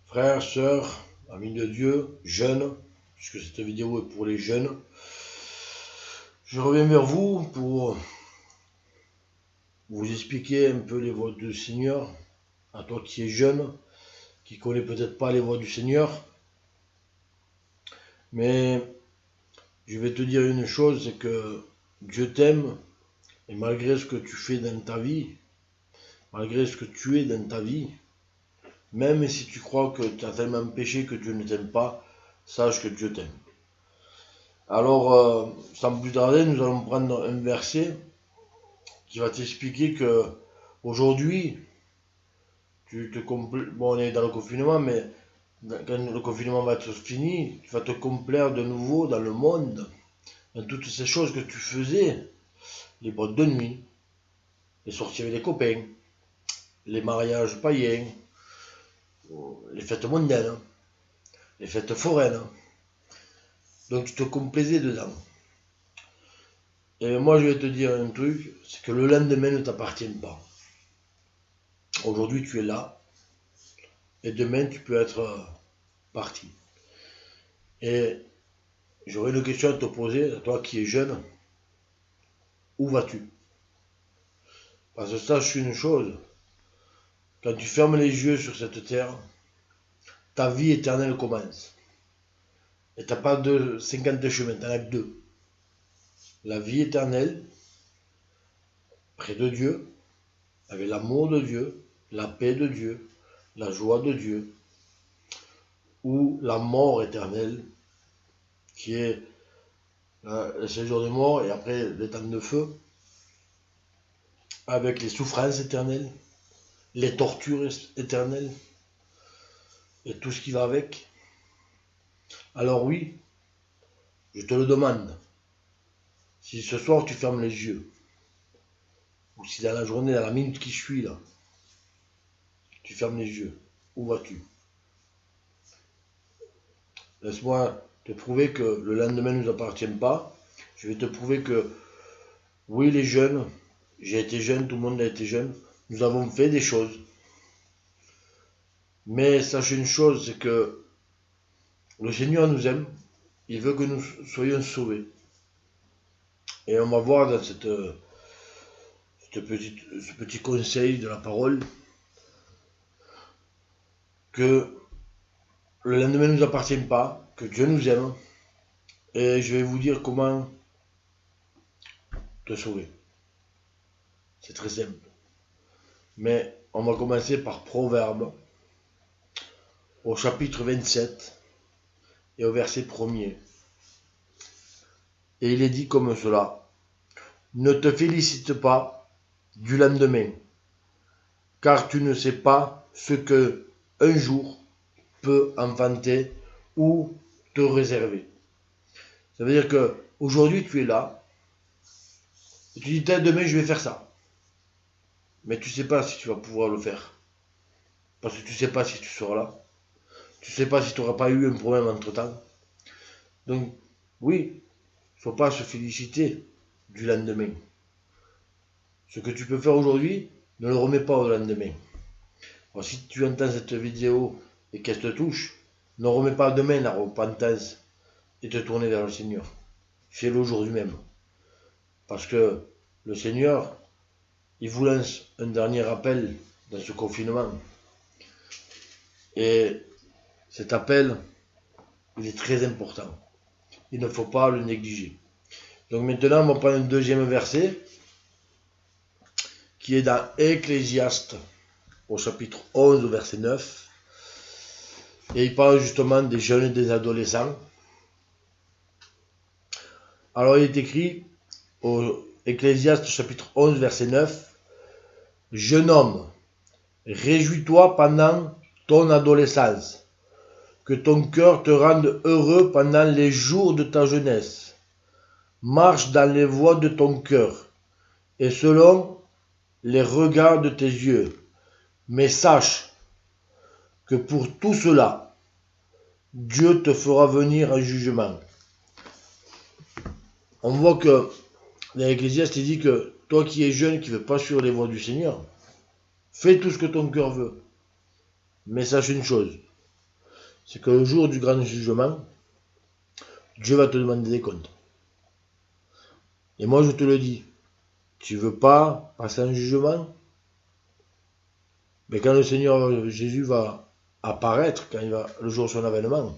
Frères, sœurs, amis de Dieu, jeunes, puisque cette vidéo est pour les jeunes, je reviens vers vous pour vous expliquer un peu les voies du Seigneur, à toi qui es jeune, qui connais peut-être pas les voies du Seigneur, mais je vais te dire une chose, c'est que Dieu t'aime, et malgré ce que tu fais dans ta vie, malgré ce que tu es dans ta vie, même si tu crois que tu as tellement péché que Dieu ne t'aime pas, sache que Dieu t'aime. Alors, sans plus tarder, nous allons prendre un verset qui va t'expliquer que aujourd'hui, bon, on est dans le confinement, mais quand le confinement va être fini, tu vas te complaire de nouveau dans le monde, dans toutes ces choses que tu faisais, les boîtes de nuit, les sorties avec les copains, les mariages païens, les fêtes mondaines, les fêtes foraines. Donc tu te complaisais dedans. Et moi je vais te dire un truc, c'est que le lendemain ne t'appartient pas. Aujourd'hui tu es là, et demain tu peux être parti. Et j'aurais une question à te poser, à toi qui es jeune, où vas-tu? Parce que sache une chose, quand tu fermes les yeux sur cette terre, ta vie éternelle commence. Et tu n'as pas de 50 chemins, tu n'en as que deux. La vie éternelle, près de Dieu, avec l'amour de Dieu, la paix de Dieu, la joie de Dieu, ou la mort éternelle, qui est le séjour de mort et après les temps de feu, avec les souffrances éternelles, les tortures éternelles, et tout ce qui va avec. Alors oui, je te le demande, si ce soir tu fermes les yeux, ou si dans la journée, dans la minute qui suit là, tu fermes les yeux, où vas-tu? Laisse-moi te prouver que le lendemain ne nous appartient pas. Je vais te prouver que, oui, les jeunes, j'ai été jeune, tout le monde a été jeune, nous avons fait des choses. Mais sache une chose, c'est que le Seigneur nous aime, il veut que nous soyons sauvés. Et on va voir dans ce petit conseil de la parole que le lendemain ne nous appartient pas, que Dieu nous aime. Et je vais vous dire comment te sauver. C'est très simple. Mais on va commencer par Proverbe, au chapitre 27 et au verset 1er. Et il est dit comme cela: ne te félicite pas du lendemain, car tu ne sais pas ce que un jour peut enfanter ou te réserver. Ça veut dire que aujourd'hui tu es là, et tu dis demain je vais faire ça. Mais tu ne sais pas si tu vas pouvoir le faire. Parce que tu ne sais pas si tu seras là. Tu ne sais pas si tu n'auras pas eu un problème entre temps. Donc, oui, il ne faut pas se féliciter du lendemain. Ce que tu peux faire aujourd'hui, ne le remets pas au lendemain. Alors, si tu entends cette vidéo et qu'elle te touche, ne remets pas demain la repentance et te tourner vers le Seigneur. Fais-le aujourd'hui même. Parce que le Seigneur, il vous lance un dernier appel dans ce confinement. Et cet appel, il est très important. Il ne faut pas le négliger. Donc maintenant, on va prendre un deuxième verset qui est dans Ecclésiaste, au chapitre 11, au verset 9. Et il parle justement des jeunes et des adolescents. Alors il est écrit au Ecclésiaste, chapitre 11, verset 9. Jeune homme, réjouis-toi pendant ton adolescence, que ton cœur te rende heureux pendant les jours de ta jeunesse. Marche dans les voies de ton cœur, et selon les regards de tes yeux. Mais sache que pour tout cela, Dieu te fera venir un jugement. On voit que dans l'Ecclésiaste, il dit que toi qui es jeune, qui ne veux pas suivre les voies du Seigneur, Fais tout ce que ton cœur veut. Mais sache une chose, c'est que le jour du grand jugement, Dieu va te demander des comptes. Et moi je te le dis, tu veux pas passer un jugement? Mais quand le Seigneur Jésus va apparaître, le jour de son avènement,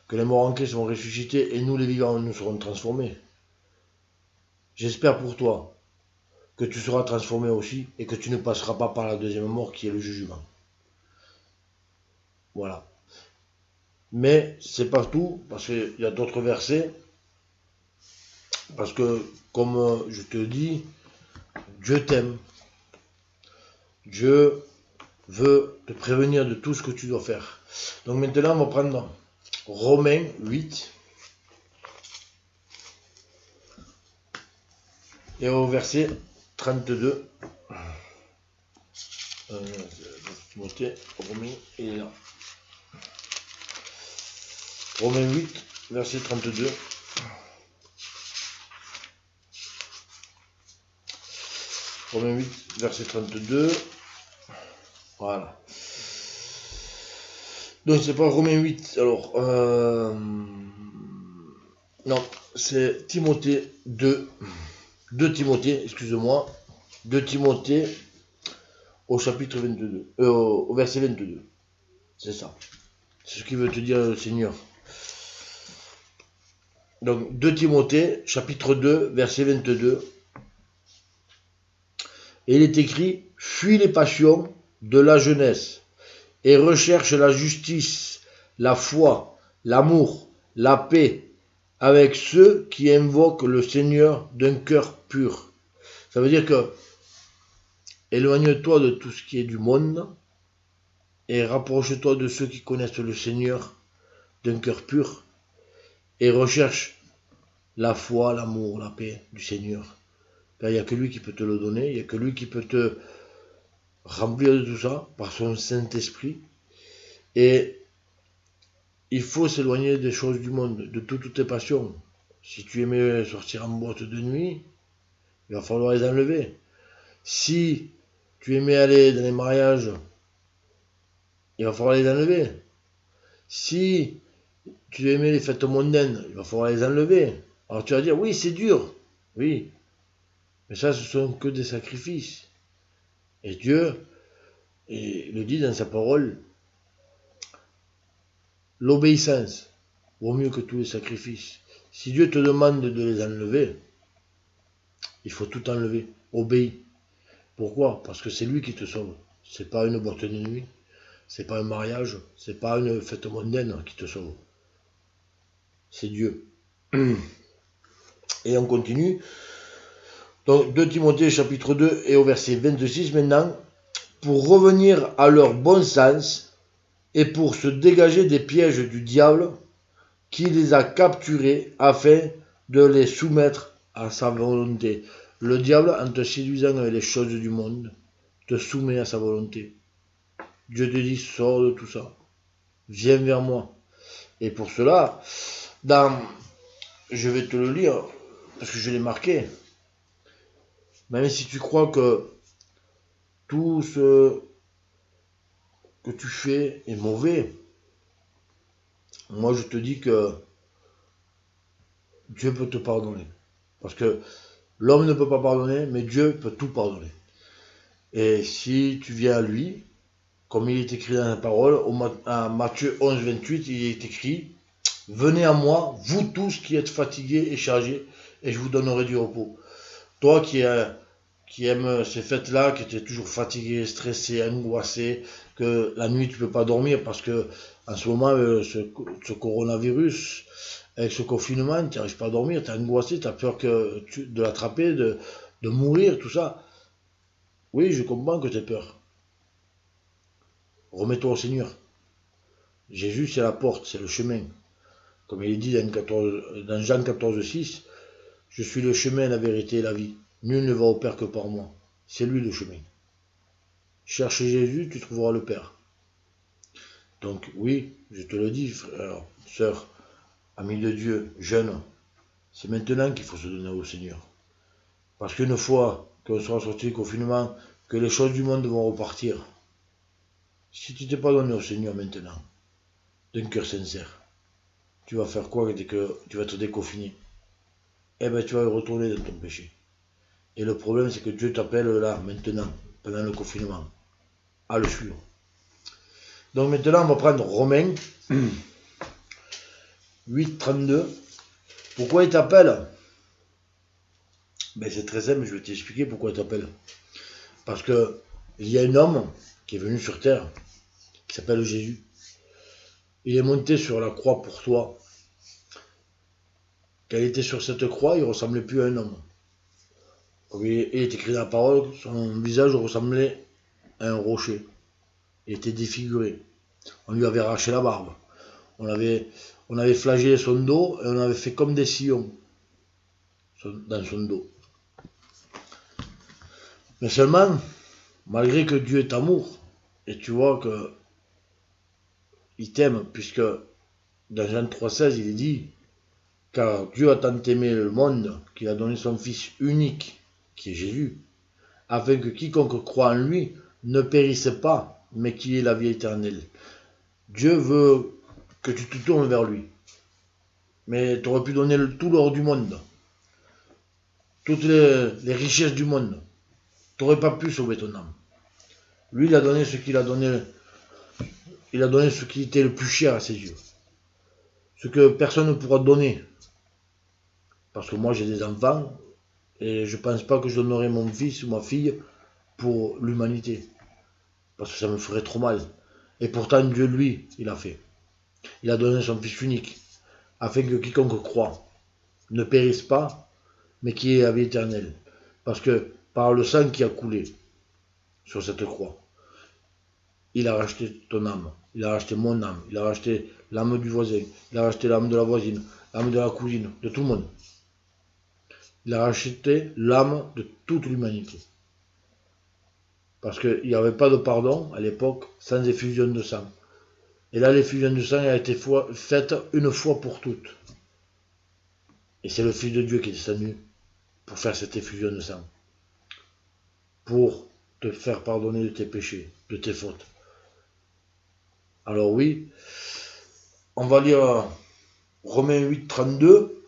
que les morts en Christ vont ressusciter et nous les vivants nous serons transformés. J'espère pour toi que tu seras transformé aussi et que tu ne passeras pas par la deuxième mort qui est le jugement. Voilà. Mais c'est pas tout, parce qu'il y a d'autres versets, parce que comme je te dis, Dieu t'aime. Dieu veut te prévenir de tout ce que tu dois faire. Donc maintenant, on va prendre Romains 8 et au verset 32. Timothée, Romains, il est là. Romains 8, verset 32. Romains 8, verset 32. Voilà. Donc c'est pas Romains 8, alors non, c'est Timothée 2. 2 Timothée, excuse-moi. 2 Timothée au chapitre 22, au verset 22. C'est ça. C'est ce qu'il veut te dire le Seigneur. Donc 2 Timothée, chapitre 2, verset 22. Et il est écrit, fuis les passions de la jeunesse et recherche la justice, la foi, l'amour, la paix avec ceux qui invoquent le Seigneur d'un cœur pur. Ça veut dire que éloigne-toi de tout ce qui est du monde et rapproche-toi de ceux qui connaissent le Seigneur d'un cœur pur et recherche la foi, l'amour, la paix du Seigneur. Car il n'y a que lui qui peut te le donner, il n'y a que lui qui peut te remplir de tout ça par son Saint-Esprit. Et il faut s'éloigner des choses du monde, de toutes tes passions. Si tu aimais sortir en boîte de nuit, il va falloir les enlever. Si tu aimais aller dans les mariages, il va falloir les enlever. Si tu aimais les fêtes mondaines, il va falloir les enlever. Alors tu vas dire, oui, c'est dur. Oui. Mais ça, ce sont que des sacrifices. Et Dieu le dit dans sa parole, l'obéissance vaut mieux que tous les sacrifices. Si Dieu te demande de les enlever, il faut tout enlever. Obéis. Pourquoi? Parce que c'est lui qui te sauve. C'est pas une boîte de nuit, c'est pas un mariage, c'est pas une fête mondaine qui te sauve. C'est Dieu. Et on continue. Donc 2 Timothée chapitre 2 et au verset 26 maintenant, pour revenir à leur bon sens et pour se dégager des pièges du diable qui les a capturés afin de les soumettre à sa volonté. Le diable, en te séduisant avec les choses du monde, te soumet à sa volonté. Dieu te dit, sors de tout ça. Viens vers moi. Et pour cela, je vais te le lire, parce que je l'ai marqué. Même si tu crois que tout ce que tu fais est mauvais, moi je te dis que Dieu peut te pardonner. Parce que l'homme ne peut pas pardonner, mais Dieu peut tout pardonner. Et si tu viens à lui, comme il est écrit dans la parole, à Matthieu 11, 28, il est écrit, venez à moi, vous tous qui êtes fatigués et chargés, et je vous donnerai du repos. Toi qui aimes ces fêtes-là, qui étais toujours fatigué, stressé, angoissé, que la nuit tu peux pas dormir parce que en ce moment, ce coronavirus, avec ce confinement, tu n'arrives pas à dormir, tu es angoissé, tu as peur de l'attraper, de mourir, tout ça. Oui, je comprends que tu aies peur. Remets-toi au Seigneur. Jésus, c'est la porte, c'est le chemin. Comme il est dit dans Jean 14, 6, je suis le chemin, la vérité et la vie. Nul ne va au Père que par moi. C'est lui le chemin. Cherche Jésus, tu trouveras le Père. Donc oui, je te le dis, frère, sœur, ami de Dieu, jeune, c'est maintenant qu'il faut se donner au Seigneur. Parce qu'une fois qu'on sera sorti du confinement, que les choses du monde vont repartir. Si tu t'es pas donné au Seigneur maintenant, d'un cœur sincère, tu vas faire quoi dès que tu vas te déconfiner? Eh bien, tu vas retourner dans ton péché. Et le problème, c'est que Dieu t'appelle là, maintenant, pendant le confinement, à le suivre. Donc maintenant, on va prendre Romains 8, 32. Pourquoi il t'appelle? Ben, c'est très simple, je vais t'expliquer pourquoi il t'appelle. Parce que il y a un homme qui est venu sur terre, qui s'appelle Jésus. Il est monté sur la croix pour toi. Quand il était sur cette croix, il ne ressemblait plus à un homme. Comme il est écrit dans la parole, son visage ressemblait à un rocher. Il était défiguré. On lui avait arraché la barbe. On avait flagellé son dos et on avait fait comme des sillons dans son dos. Mais seulement, malgré que Dieu est amour, et tu vois que il t'aime, puisque dans Jean 3,16, il est dit, car Dieu a tant aimé le monde qu'il a donné son Fils unique, qui est Jésus, afin que quiconque croit en lui ne périsse pas, mais qu'il ait la vie éternelle. Dieu veut que tu te tournes vers lui. Mais tu aurais pu donner tout l'or du monde, toutes les richesses du monde. Tu n'aurais pas pu sauver ton âme. Lui, il a donné ce qu'il a donné. Il a donné ce qui était le plus cher à ses yeux. Ce que personne ne pourra donner. Parce que moi, j'ai des enfants et je ne pense pas que je donnerai mon fils ou ma fille pour l'humanité. Parce que ça me ferait trop mal. Et pourtant, Dieu, lui, il a fait. Il a donné son Fils unique, afin que quiconque croit ne périsse pas, mais qu'il ait la vie éternelle. Parce que par le sang qui a coulé sur cette croix, il a racheté ton âme, il a racheté mon âme, il a racheté l'âme du voisin, il a racheté l'âme de la voisine, l'âme de la cousine, de tout le monde. Il a racheté l'âme de toute l'humanité. Parce qu'il n'y avait pas de pardon à l'époque sans effusion de sang. Et là, l'effusion de sang a été faite une fois pour toutes. Et c'est le Fils de Dieu qui est descendu pour faire cette effusion de sang. Pour te faire pardonner de tes péchés, de tes fautes. Alors oui, on va lire Romains 8, 32.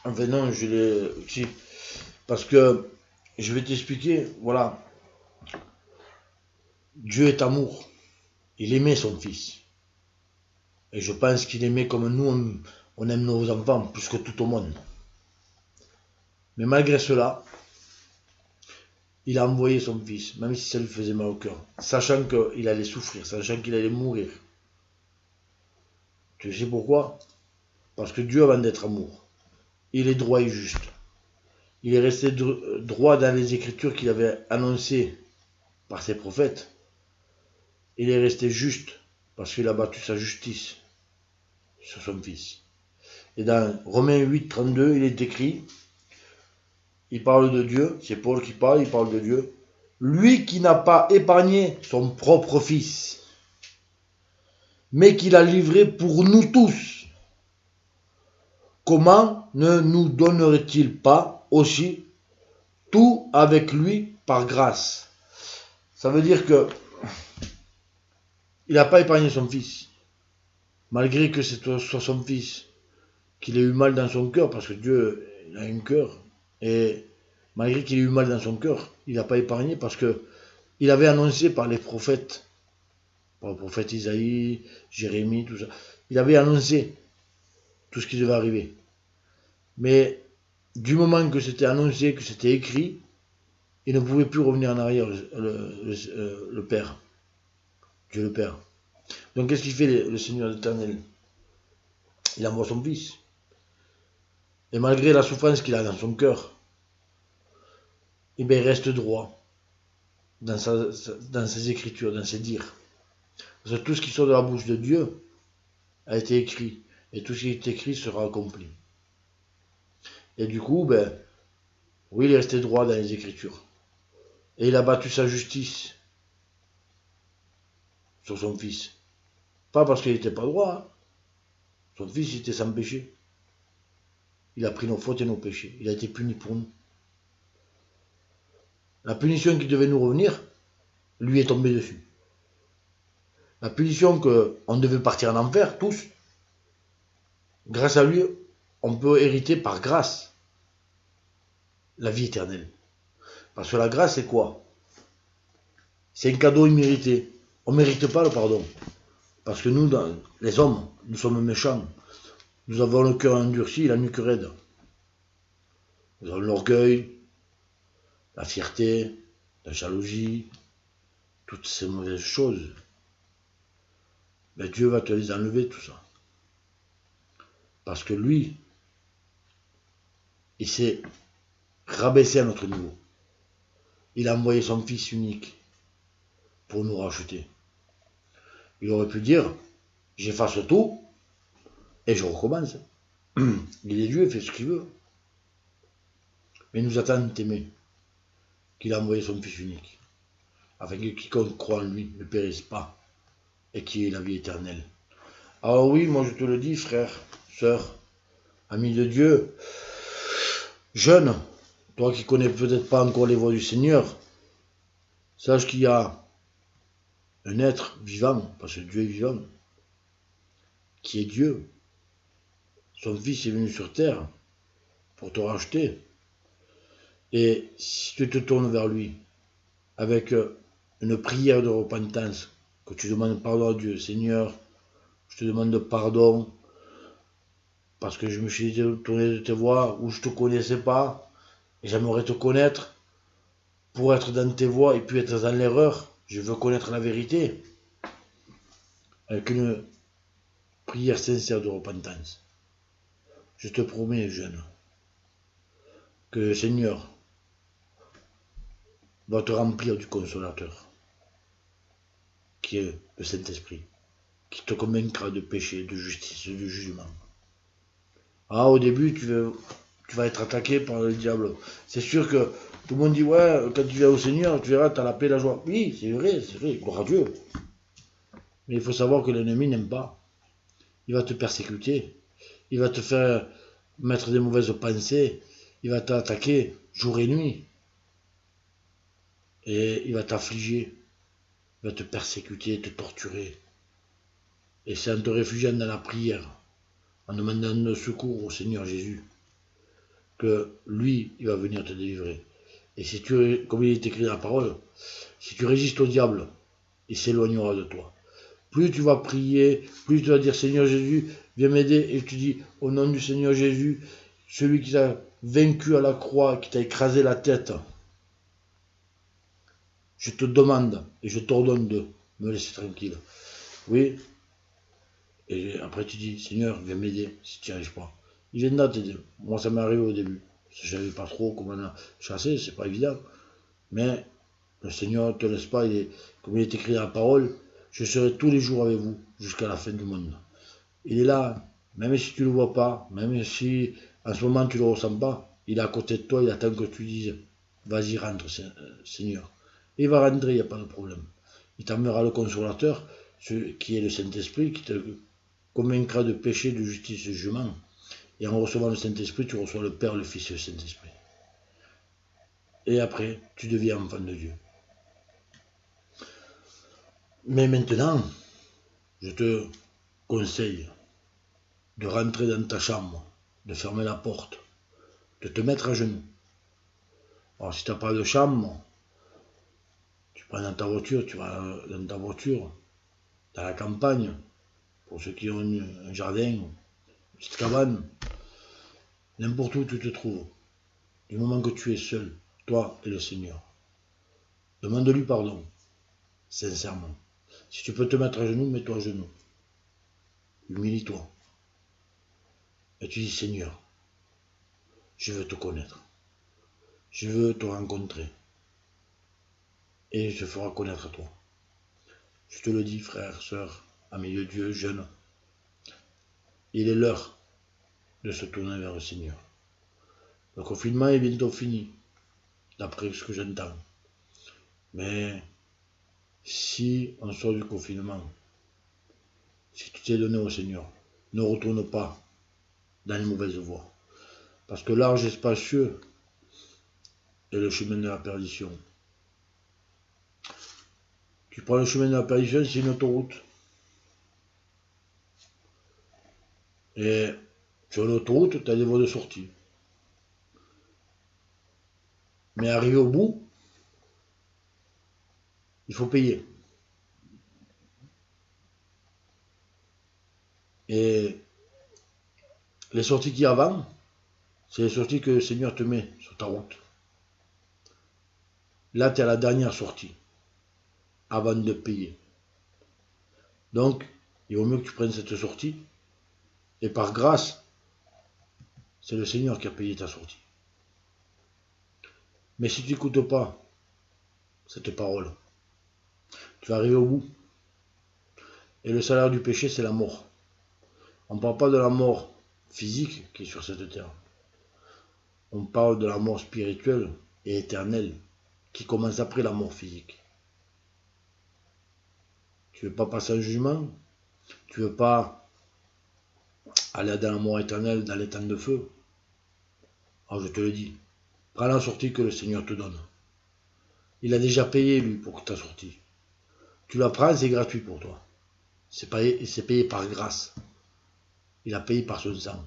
Enfin non, je l'ai aussi. Parce que je vais t'expliquer, voilà. Dieu est amour. Il aimait son Fils. Et je pense qu'il aimait comme nous, on aime nos enfants, plus que tout au monde. Mais malgré cela, il a envoyé son Fils, même si ça lui faisait mal au cœur, sachant qu'il allait souffrir, sachant qu'il allait mourir. Tu sais pourquoi? Parce que Dieu, avant d'être amour, il est droit et juste. Il est resté droit dans les Écritures qu'il avait annoncées par ses prophètes. Il est resté juste parce qu'il a battu sa justice sur son Fils. Et dans Romains 8, 32, il est écrit, il parle de Dieu, c'est Paul qui parle, il parle de Dieu. Lui qui n'a pas épargné son propre Fils, mais qui l'a livré pour nous tous. Comment ne nous donnerait-il pas aussi tout avec lui par grâce? Ça veut dire que il n'a pas épargné son Fils, malgré que ce soit son Fils, qu'il ait eu mal dans son cœur, parce que Dieu il a un cœur, et malgré qu'il ait eu mal dans son cœur, il n'a pas épargné, parce que il avait annoncé par les prophètes, par le prophète Isaïe, Jérémie, tout ça, il avait annoncé tout ce qui devait arriver. Mais du moment que c'était annoncé, que c'était écrit, il ne pouvait plus revenir en arrière, le Père, Dieu le Père. Donc qu'est-ce qu'il fait le Seigneur éternel? Il envoie son Fils. Et malgré la souffrance qu'il a dans son cœur, eh bien, il reste droit dans ses écritures, dans ses dires. Parce que tout ce qui sort de la bouche de Dieu a été écrit. Et tout ce qui est écrit sera accompli. Et du coup, ben, oui, il est resté droit dans les Écritures. Et il a battu sa justice sur son Fils. Pas parce qu'il n'était pas droit. Hein. Son Fils, il était sans péché. Il a pris nos fautes et nos péchés. Il a été puni pour nous. La punition qui devait nous revenir, lui est tombée dessus. La punition qu'on devait partir en enfer, tous, grâce à lui, on peut hériter par grâce la vie éternelle. Parce que la grâce, c'est quoi? C'est un cadeau immérité. On ne mérite pas le pardon. Parce que nous, les hommes, nous sommes méchants. Nous avons le cœur endurci, la nuque raide. Nous avons l'orgueil, la fierté, la jalousie, toutes ces mauvaises choses. Mais Dieu va te les enlever, tout ça. Parce que lui, il s'est rabaissé à notre niveau. Il a envoyé son fils unique pour nous racheter. Il aurait pu dire, j'efface tout et je recommence. Il est Dieu, il fait ce qu'il veut. Mais il nous a tant aimés qu'il a envoyé son fils unique, afin que quiconque croit en lui ne périsse pas et qui ait la vie éternelle. Alors oui, moi je te le dis, frère, sœur, ami de Dieu, jeune, toi qui connais peut-être pas encore les voies du Seigneur, sache qu'il y a un être vivant, parce que Dieu est vivant, qui est Dieu. Son Fils est venu sur terre pour te racheter. Et si tu te tournes vers lui avec une prière de repentance, que tu demandes pardon à Dieu, Seigneur, je te demande pardon parce que je me suis tourné de tes voies où je ne te connaissais pas et j'aimerais te connaître pour être dans tes voies et puis être dans l'erreur. Je veux connaître la vérité avec une prière sincère de repentance. Je te promets, jeune, que le Seigneur va te remplir du Consolateur, qui est le Saint-Esprit, qui te convaincra de péché, de justice, de jugement. Ah, au début, tu vas être attaqué par le diable. C'est sûr que tout le monde dit, ouais, quand tu viens au Seigneur, tu verras, tu as la paix, la joie. Oui, c'est vrai, gloire à Dieu. Mais il faut savoir que l'ennemi n'aime pas. Il va te persécuter. Il va te faire mettre des mauvaises pensées. Il va t'attaquer jour et nuit. Et il va t'affliger. Il va te persécuter, te torturer. Et c'est en te réfugiant dans la prière, en demandant le secours au Seigneur Jésus, que lui, il va venir te délivrer. Et si tu, comme il est écrit dans la parole, si tu résistes au diable, il s'éloignera de toi. Plus tu vas prier, plus tu vas dire Seigneur Jésus, viens m'aider, et tu dis au nom du Seigneur Jésus, celui qui t'a vaincu à la croix, qui t'a écrasé la tête, je te demande et je t'ordonne de me laisser tranquille. Oui. Et après tu dis Seigneur, viens m'aider si tu n'y arrives pas. Il viendra t'aider. Moi ça m'est arrivé au début. Je ne savais pas trop comment chasser, c'est pas évident. Mais le Seigneur ne te laisse pas, comme il est écrit dans la parole, je serai tous les jours avec vous jusqu'à la fin du monde. Il est là, même si tu ne le vois pas, même si en ce moment tu ne le ressens pas, il est à côté de toi, il attend que tu dises, vas-y rentre Seigneur. Et il va rentrer, il n'y a pas de problème. Il t'enverra le consolateur, qui est le Saint-Esprit, qui te convaincra de péché, de justice, de jugement. Et en recevant le Saint-Esprit, tu reçois le Père, le Fils et le Saint-Esprit. Et après, tu deviens enfant de Dieu. Mais maintenant, je te conseille de rentrer dans ta chambre, de fermer la porte, de te mettre à genoux. Alors si tu n'as pas de chambre, tu prends dans ta voiture, tu vas dans ta voiture, dans la campagne, pour ceux qui ont un jardin, une petite cabane, n'importe où tu te trouves, du moment que tu es seul, toi et le Seigneur. Demande-lui pardon, sincèrement. Si tu peux te mettre à genoux, mets-toi à genoux. Humilie-toi. Et tu dis, Seigneur, je veux te connaître. Je veux te rencontrer. Et je te ferai connaître à toi. Je te le dis, frère, sœur, ami de Dieu, jeune. Il est l'heure de se tourner vers le Seigneur. Le confinement est bientôt fini, d'après ce que j'entends. Mais si on sort du confinement, si tu t'es donné au Seigneur, ne retourne pas dans les mauvaises voies. Parce que large et spacieux est le chemin de la perdition. Tu prends le chemin de la perdition, c'est une autoroute. Et sur l'autoroute, tu as des voies de sortie. Mais arrivé au bout, il faut payer. Et les sorties qu'il y a avant, c'est les sorties que le Seigneur te met sur ta route. Là, tu es à la dernière sortie, avant de payer. Donc, il vaut mieux que tu prennes cette sortie. Et par grâce, c'est le Seigneur qui a payé ta sortie. Mais si tu n'écoutes pas cette parole, tu vas arriver au bout. Et le salaire du péché, c'est la mort. On ne parle pas de la mort physique qui est sur cette terre. On parle de la mort spirituelle et éternelle qui commence après la mort physique. Tu ne veux pas passer un jugement, tu ne veux pas aller dans la mort éternelle, dans les temps de feu. Alors je te le dis, prends la sortie que le Seigneur te donne. Il a déjà payé lui pour ta sortie. Tu la prends, c'est gratuit pour toi. C'est payé par grâce. Il a payé par son sang.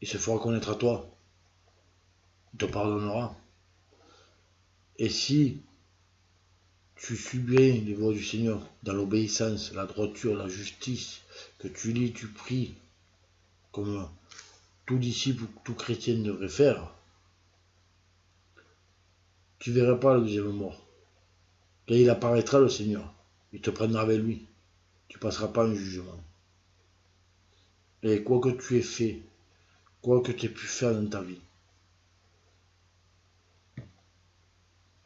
Il se fera connaître à toi. Il te pardonnera. Et si tu subis les voies du Seigneur dans l'obéissance, la droiture, la justice, que tu lis, tu pries, comme tout disciple ou tout chrétien devrait faire, tu ne verras pas la deuxième mort. Quand il apparaîtra, le Seigneur, il te prendra avec lui. Tu ne passeras pas un jugement. Et quoi que tu aies fait, quoi que tu aies pu faire dans ta vie,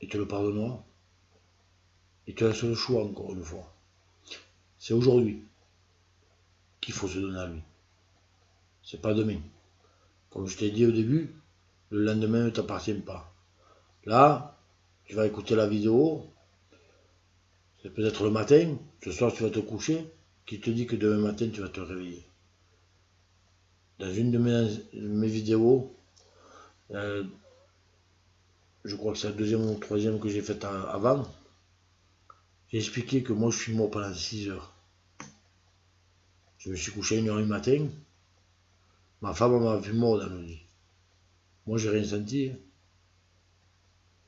il te le pardonnera. Et tu as un seul choix, encore une fois. C'est aujourd'hui qu'il faut se donner à lui. C'est pas demain. Comme je t'ai dit au début, le lendemain ne t'appartient pas. Là, tu vas écouter la vidéo, c'est peut-être le matin, ce soir tu vas te coucher, qui te dit que demain matin tu vas te réveiller. Dans une de mes vidéos, je crois que c'est la deuxième ou troisième que j'ai faite avant, j'ai expliqué que moi je suis mort pendant 6 heures. Je me suis couché à 1h du matin, ma femme m'a vu mort dans le lit. Moi j'ai rien senti,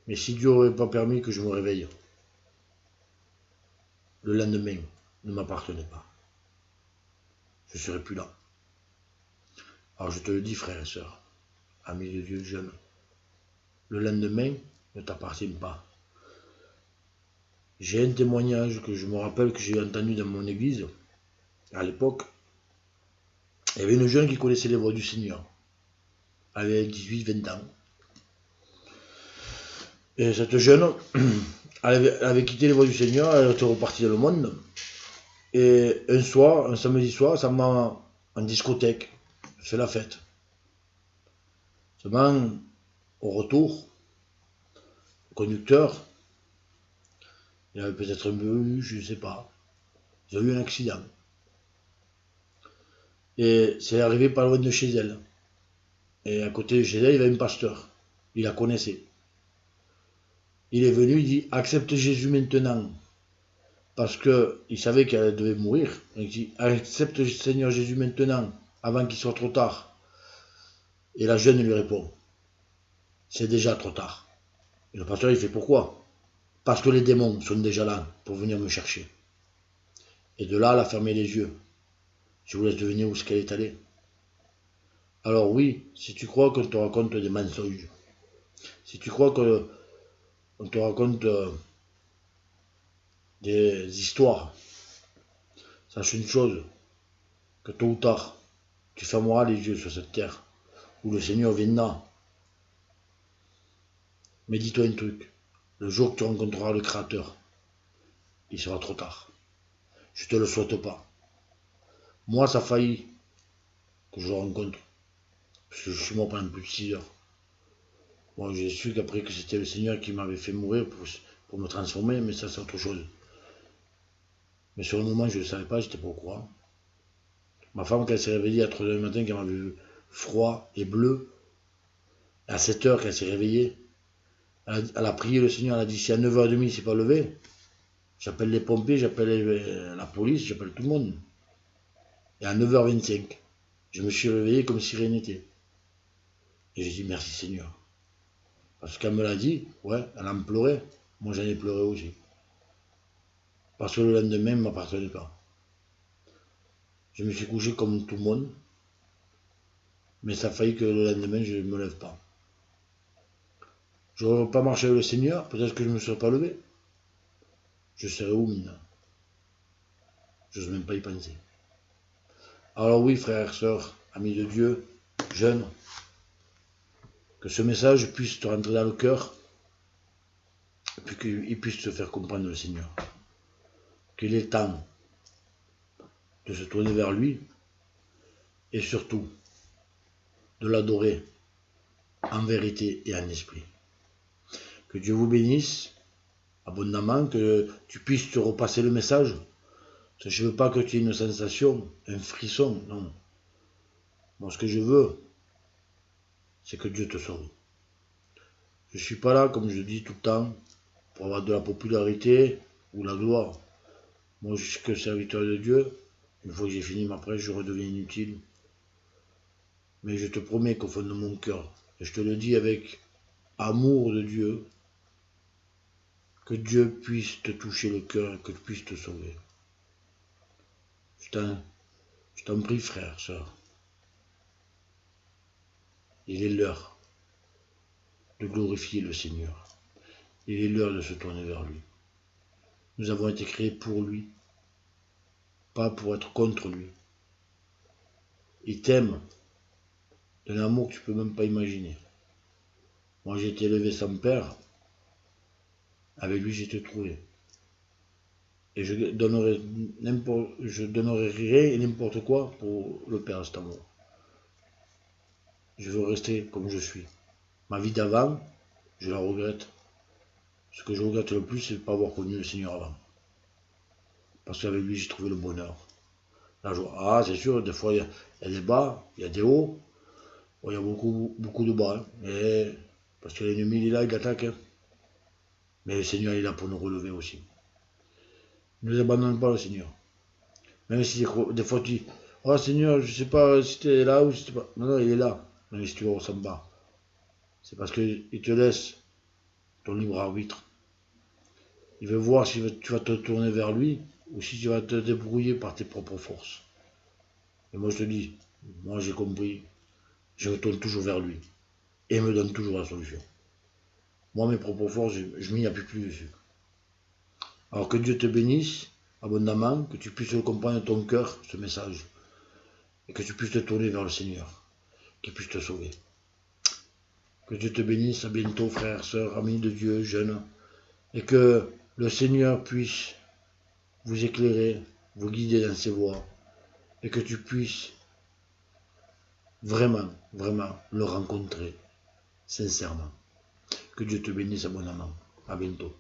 mais si Dieu n'aurait pas permis que je me réveille, le lendemain ne m'appartenait pas. Je ne serais plus là. Alors je te le dis, frères et sœurs, amis de Dieu jeunes, le lendemain ne t'appartient pas. J'ai un témoignage que je me rappelle que j'ai entendu dans mon église, à l'époque. Il y avait une jeune qui connaissait les voies du Seigneur, avec 18-20 ans. Et cette jeune, elle avait quitté les voies du Seigneur, elle était repartie dans le monde. Et un soir, un samedi soir, ça m'a en discothèque, je fais la fête. Seulement, au retour, le conducteur, il avait peut-être un peu eu, je ne sais pas. Ils ont eu un accident. Et c'est arrivé pas loin de chez elle. Et à côté de chez elle, il y avait un pasteur. Il la connaissait. Il est venu, il dit, accepte Jésus maintenant. Parce qu'il savait qu'elle devait mourir. Il dit, accepte le Seigneur Jésus maintenant, avant qu'il soit trop tard. Et la jeune lui répond, c'est déjà trop tard. Et le pasteur, il fait, pourquoi? Parce que les démons sont déjà là pour venir me chercher. Et de là, elle a fermé les yeux. Je vous laisse deviner où est-ce qu'elle est allée. Alors oui, si tu crois qu'on te raconte des mensonges, si tu crois qu'on te raconte des histoires, sache une chose, que tôt ou tard, tu fermeras les yeux sur cette terre, où le Seigneur viendra. Mais dis-toi un truc, le jour que tu rencontreras le Créateur, il sera trop tard. Je te le souhaite pas. Moi, ça a failli que je le rencontre, parce que je suis mort pendant plus de 6 heures. Bon, j'ai su qu'après que c'était le Seigneur qui m'avait fait mourir pour me transformer, mais ça c'est autre chose. Mais sur le moment, je ne le savais pas, j'étais pas au courant. Ma femme, quand elle s'est réveillée à 3 heures du matin, qu'elle m'a vu froid et bleu, à 7 heures, qu'elle s'est réveillée, Elle a prié le Seigneur, elle a dit si à 9h30 il s'est pas levé, j'appelle les pompiers, j'appelle la police, j'appelle tout le monde. Et à 9h25, je me suis réveillé comme si rien n'était. Et j'ai dit merci Seigneur. Parce qu'elle me l'a dit, ouais, elle en pleurait. Moi j'en ai pleuré aussi. Parce que le lendemain ne m'appartenait pas. Je me suis couché comme tout le monde, mais ça a failli que le lendemain je ne me lève pas. Je n'aurais pas marché avec le Seigneur, peut-être que je ne me serais pas levé. Je serais où maintenant? Je n'ose même pas y penser. Alors oui, frères, sœurs, amis de Dieu, jeunes, que ce message puisse te rentrer dans le cœur, et puis qu'il puisse te faire comprendre le Seigneur. Qu'il est temps de se tourner vers lui, et surtout de l'adorer en vérité et en esprit. Que Dieu vous bénisse abondamment, que tu puisses te repasser le message. Je ne veux pas que tu aies une sensation, un frisson, non. Moi, ce que je veux, c'est que Dieu te sauve. Je ne suis pas là, comme je dis tout le temps, pour avoir de la popularité ou la gloire. Moi, je suis que serviteur de Dieu. Une fois que j'ai fini ma prêche, je redeviens inutile. Mais je te promets qu'au fond de mon cœur, et je te le dis avec amour de Dieu, que Dieu puisse te toucher le cœur et que tu puisses te sauver. Je t'en prie, frère, sœur. Il est l'heure de glorifier le Seigneur. Il est l'heure de se tourner vers lui. Nous avons été créés pour lui, pas pour être contre lui. Il t'aime d'un amour que tu ne peux même pas imaginer. Moi, j'ai été élevé sans père. Avec lui, j'ai été trouvé. Et je donnerais rien et n'importe quoi pour le père, cet amour. Je veux rester comme je suis. Ma vie d'avant, je la regrette. Ce que je regrette le plus, c'est de ne pas avoir connu le Seigneur avant. Parce qu'avec lui, j'ai trouvé le bonheur. La joie. Ah, c'est sûr, des fois, il y a des bas, il y a des hauts. Il y a beaucoup de bas. Mais parce que l'ennemi, il est là, il attaque. Mais le Seigneur, il est là pour nous relever aussi. Ne nous abandonne pas, le Seigneur. Même si des fois, tu dis, oh Seigneur, je ne sais pas si tu es là ou si tu es pas. Non, il est là. Même si tu le ressens pas. C'est parce qu'il te laisse ton libre arbitre. Il veut voir si tu vas te tourner vers lui ou si tu vas te débrouiller par tes propres forces. Et moi, je te dis, moi, j'ai compris. Je retourne toujours vers lui. Et il me donne toujours la solution. Moi, mes propres forces, je m'y appuie plus dessus. Alors que Dieu te bénisse abondamment, que tu puisses le comprendre de ton cœur, ce message. Et que tu puisses te tourner vers le Seigneur, qu'il puisse te sauver. Que Dieu te bénisse, à bientôt, frères, sœurs, amis de Dieu, jeunes. Et que le Seigneur puisse vous éclairer, vous guider dans ses voies. Et que tu puisses vraiment, vraiment le rencontrer, sincèrement. Que Dieu te bénisse abondamment. À bientôt.